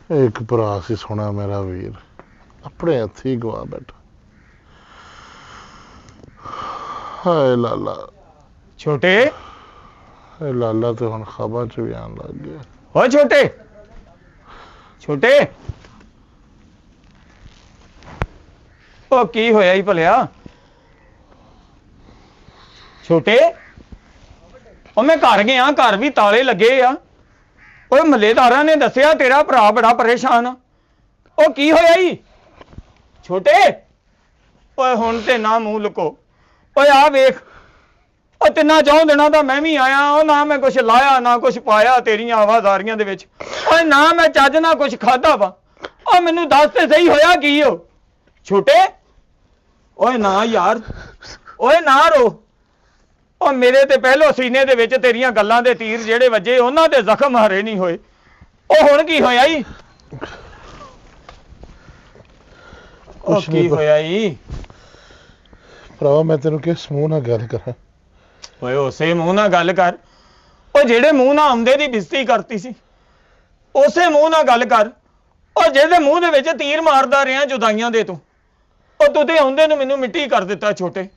एक भरा सी सोना मेरा वीर अपने हथी गवा बैठा। हाय लाला छोटे लाला तो हम ख्वाबां च भी आन लग गया। ओ छोटे छोटे ओ की होया ही भलिया छोटे ओ मैं घर गया घर भी ताले लगे आ ओ महल्लेदारा ने दसिया तेरा भरा बड़ा परेशान आ ओ की होया ही छोटे ओए हुण ते ना मूंह लुको ओए आ वेख ओ तिना 4 दिनों दा मैं भी आया ओ ना मैं कुछ लाया ना कुछ पाया तेरियां आवाजारियां दे विच ओए ना मैं चज ना कुछ खादा वा ओ मैनू दस ते सही होया की हो छोटे ओए ना यार ओए ना रो ओ मेरे ते पहलो सीने दे विच तेरियां गल्लां दे तीर जेड़े वजे उन्हां दे जख्म हरे नहीं होए ओ हुण की होया ई ओ की होया ई भरावा मैं तेनू किस मुंह नाल गल करा। ओए उसे मुंह नाल गल कर ओ जेड़े मुंह नाल आउंदे दी बेइज्जती करती सी उसे मुंह नाल गल कर ओ जेदे मुंह दे विच तीर मारदा रहा जुदाइयां दे तू ओ तू ते आउंदे नूं मैनू मिट्टी कर दित्ता छोटे।